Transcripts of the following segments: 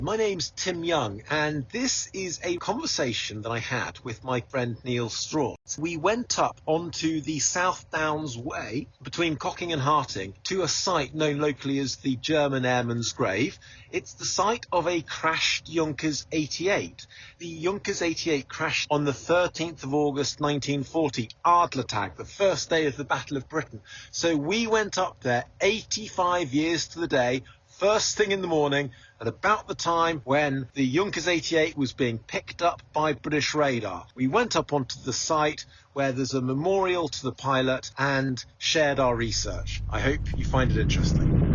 My name's Tim Young, and this is a conversation that I had with my friend Neil Strachan. We went up onto the South Downs Way between Cocking and Harting to a site known locally as the German Airman's Grave. It's the site of a crashed Junkers 88. The Junkers 88 crashed on the 13th of August 1940, Adlertag, the first day of the Battle of Britain. So we went up there 85 years to the day, first thing in the morning, at about the time when the Junkers 88 was being picked up by British radar. We went up onto the site where there's a memorial to the pilot and shared our research. I hope you find it interesting.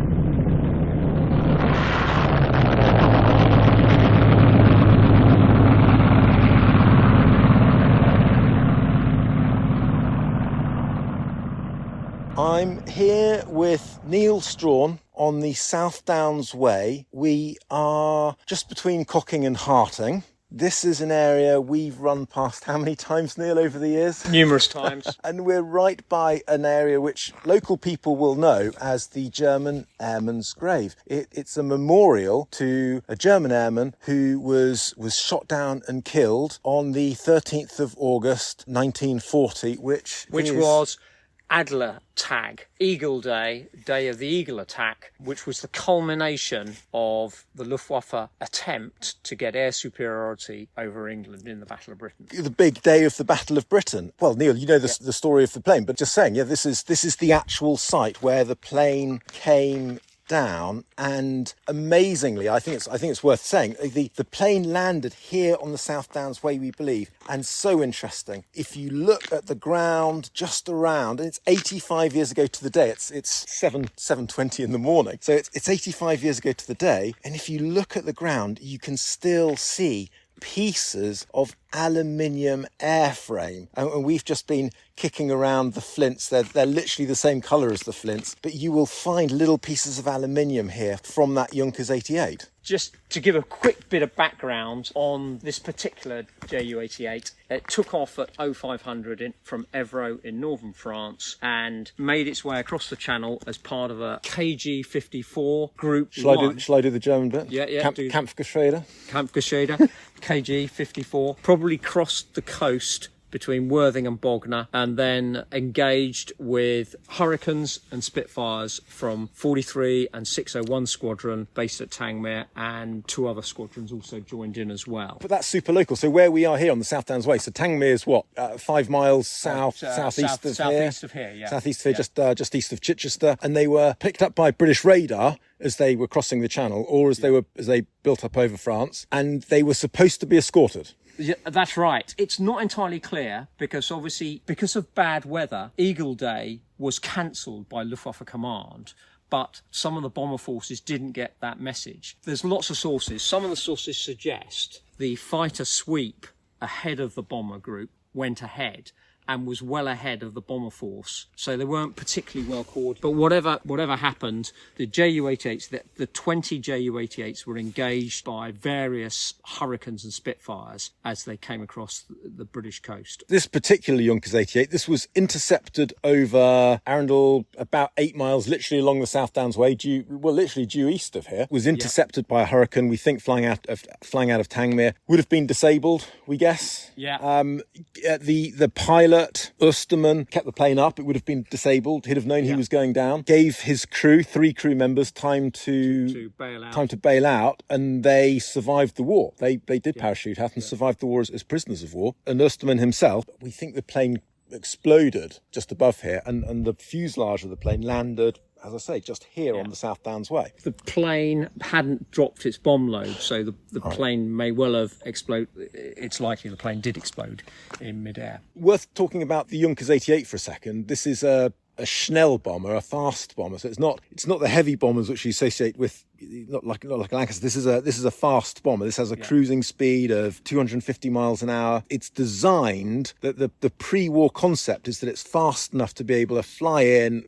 I'm here with Neil Strachan on the South Downs Way. We are just between Cocking and Harting. This is an area we've run past how many times, Neil, over the years? Numerous times. And we're right by an area which local people will know as the German Airman's Grave. It's a memorial to a German airman who was shot down and killed on the 13th of August 1940, which was Adlertag, Eagle Day, Day of the Eagle Attack, which was the culmination of the Luftwaffe attempt to get air superiority over England in the Battle of Britain. The big day of the Battle of Britain. Well, Neil, you know the story of the plane, but just saying, this is the actual site where the plane came down, and amazingly, I think it's worth saying, the plane landed here on the South Downs Way, we believe, and so interesting. If you look at the ground just around, and it's 85 years ago to the day, it's 7:20 in the morning, so it's 85 years ago to the day, and if you look at the ground, you can still see pieces of aluminium airframe, and we've just been kicking around the flints. They're literally the same colour as the flints, but you will find little pieces of aluminium here from that Junkers 88. Just to give a quick bit of background on this particular Ju-88, it took off at 0500 from Évreux in northern France and made its way across the Channel as part of a KG-54 Group 1. Shall I do the German bit? Yeah. Kampfgeschwader. Kampfgeschwader, KG-54, probably crossed the coast between Worthing and Bognor, and then engaged with Hurricanes and Spitfires from 43 and 601 Squadron based at Tangmere, and two other squadrons also joined in as well. But that's super local. So where we are here on the South Downs Way, so Tangmere is what, 5 miles southeast of here? Southeast of here, yeah. Southeast of here, just east of Chichester, and they were picked up by British radar as they were crossing the Channel, or as they built up over France, and they were supposed to be escorted. Yeah, that's right. It's not entirely clear because obviously, because of bad weather, Eagle Day was cancelled by Luftwaffe Command, but some of the bomber forces didn't get that message. There's lots of sources. Some of the sources suggest the fighter sweep ahead of the bomber group went ahead and was well ahead of the bomber force. So they weren't particularly well coordinated. But whatever happened, the Ju-88s, the 20 Ju-88s were engaged by various Hurricanes and Spitfires as they came across the British coast. This particular Junkers 88, this was intercepted over Arundel, about 8 miles, literally along the South Downs Way, literally due east of here. Was intercepted by a Hurricane, we think flying out of Tangmere. Would have been disabled, we guess. Yeah. The pilot, Osterman, kept the plane up. It would have been disabled. He'd have known he was going down. Gave his crew, 3 crew members, time to bail out, and they survived the war. They did parachute out and survived the war as prisoners of war. And Osterman himself, we think the plane exploded just above here, and the fuselage of the plane landed, as I say, just here on the South Downs Way. The plane hadn't dropped its bomb load, so the plane may well have exploded. It's likely the plane did explode in midair. Worth talking about the Junkers 88 for a second. This is a Schnell bomber, a fast bomber. So it's not the heavy bombers which you associate with, not like a Lancaster. This is a fast bomber. This has a cruising speed of 250 miles an hour. It's designed that the pre-war concept is that it's fast enough to be able to fly in,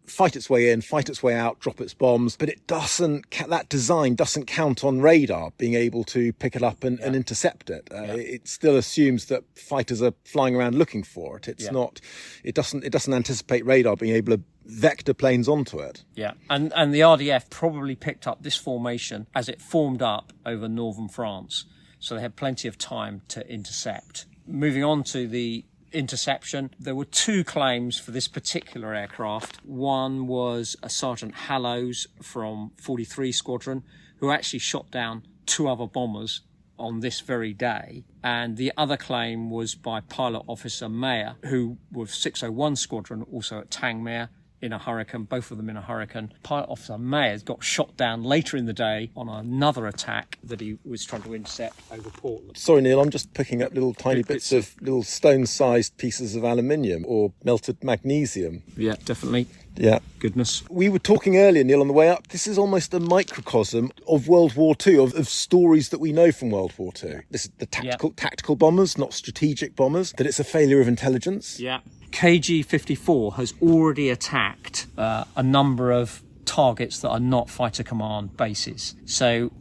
fight its way in, fight its way out, drop its bombs, but that design doesn't count on radar being able to pick it up and intercept it. It still assumes that fighters are flying around looking for it. It doesn't anticipate radar being able to vector planes onto it. Yeah, and the RDF probably picked up this formation as it formed up over northern France, so they had plenty of time to intercept. Moving on to the interception, there were two claims for this particular aircraft. One was a Sergeant Hallows from 43 Squadron, who actually shot down two other bombers on this very day, and the other claim was by Pilot Officer Mayer, who was 601 Squadron, also at Tangmere, in a Hurricane, both of them in a Hurricane. Pilot Officer Mayer got shot down later in the day on another attack that he was trying to intercept over Portland. Sorry, Neil, I'm just picking up little tiny bits of little stone-sized pieces of aluminium or melted magnesium. Yeah, definitely. Yeah. Goodness. We were talking earlier, Neil, on the way up. This is almost a microcosm of World War II, of stories that we know from World War II. This is the tactical bombers, not strategic bombers, that it's a failure of intelligence. Yeah. KG-54 has already attacked a number of targets that are not Fighter Command bases. So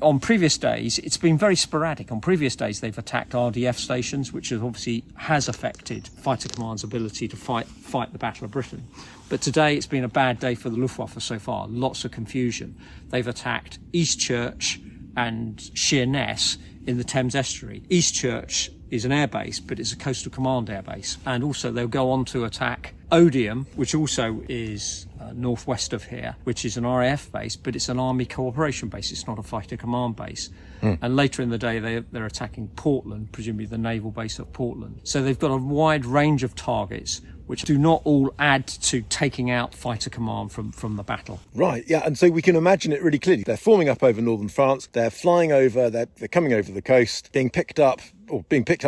on previous days, it's been very sporadic. On previous days, they've attacked RDF stations, which obviously has affected Fighter Command's ability to fight the Battle of Britain. But today, it's been a bad day for the Luftwaffe so far. Lots of confusion. They've attacked Eastchurch and Sheerness in the Thames Estuary. Eastchurch is an airbase, but it's a Coastal Command airbase. And also they'll go on to attack Odium, which also is northwest of here, which is an RAF base, but it's an Army cooperation base. It's not a Fighter Command base. And later in the day, they're attacking Portland, presumably the naval base at Portland. So they've got a wide range of targets which do not all add to taking out Fighter Command from the battle. Right, yeah, and so we can imagine it really clearly. They're forming up over northern France, they're flying over, they're coming over the coast, being picked up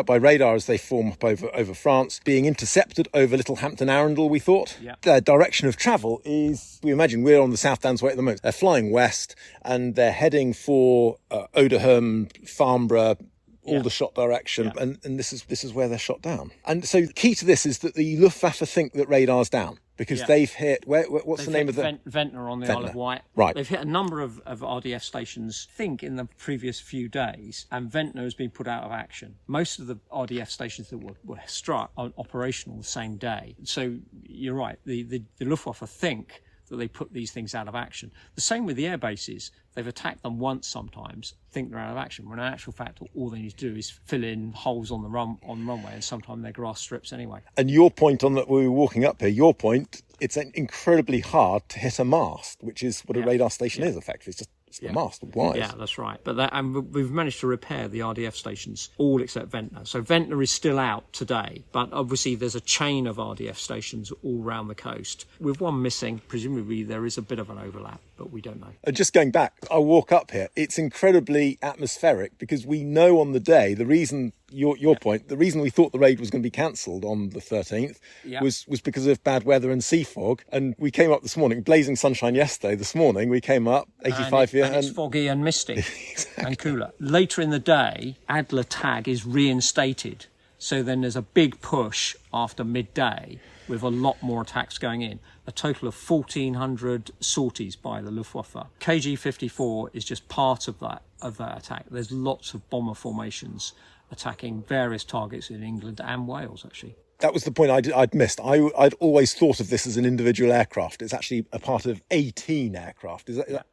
by radar as they form up over France, being intercepted over Littlehampton Arundel, we thought. Yeah. Their direction of travel is, we imagine we're on the South Downs Way at the moment. They're flying west and they're heading for Oderholm, Farnborough, all the shot direction, and this is where they're shot down. And so the key to this is that the Luftwaffe think that radar's down because they've hit what's the name of the Ventnor on the Isle of Wight. Right. They've hit a number of RDF stations, I think, in the previous few days, and Ventnor has been put out of action. Most of the RDF stations that were struck are operational the same day. So you're right, the Luftwaffe think that they put these things out of action. The same with the air bases. They've attacked them once sometimes, think they're out of action, when in actual fact all they need to do is fill in holes on the runway, and sometimes they're grass strips anyway. And your point on that, we were walking up here, your point, it's incredibly hard to hit a mast, which is what a radar station is, effectively. It's the mast. Why? Yeah, that's right. But and we've managed to repair the RDF stations, all except Ventnor. So Ventnor is still out today, but obviously there's a chain of RDF stations all around the coast. With one missing, presumably there is a bit of an overlap, but we don't know. And just going back, I walk up here, it's incredibly atmospheric because we know on the day, the reason, your point, the reason we thought the raid was going to be cancelled on the 13th was because of bad weather and sea fog. And we came up this morning, blazing sunshine yesterday. This morning we came up, 85 and it's foggy and misty exactly. and cooler. Later in the day, Adler tag is reinstated. So then there's a big push after midday with a lot more attacks going in. A total of 1,400 sorties by the Luftwaffe. KG-54 is just part of that attack. There's lots of bomber formations attacking various targets in England and Wales, actually. That was the point I'd missed. I'd always thought of this as an individual aircraft. It's actually a part of 18 aircraft. Is that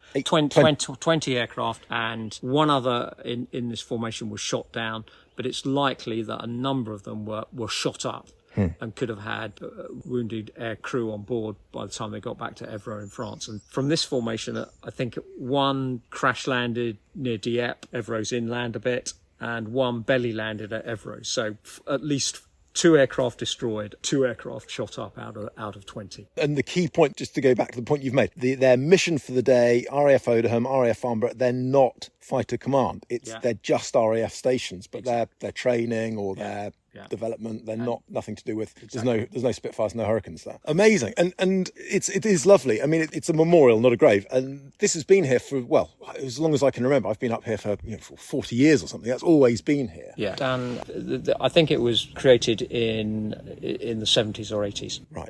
20 aircraft, and one other in this formation was shot down, but it's likely that a number of them were shot up and could have had wounded air crew on board by the time they got back to Évreux in France. And from this formation, I think one crash landed near Dieppe, Évreux's inland a bit, and one belly landed at Évreux. So at least 2 aircraft destroyed, 2 aircraft shot up out of 20. And the key point, just to go back to the point you've made, their mission for the day, RAF Oderholm, RAF Farnborough, they're not Fighter Command. They're just RAF stations, but their training or their development, they're nothing to do with. Exactly. There's no Spitfires, no Hurricanes there. Amazing, and it is lovely. I mean, it's a memorial, not a grave, and this has been here for as long as I can remember. I've been up here for 40 years or something. That's always been here. Yeah, and I think it was created in the 70s or 80s. Right.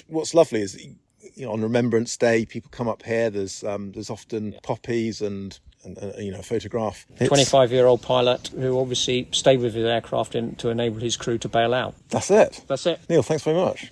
What's lovely is on Remembrance Day, people come up here. There's often poppies and a photograph. 25-year-old pilot who obviously stayed with his aircraft to enable his crew to bail out. That's it. That's it. Neil, thanks very much.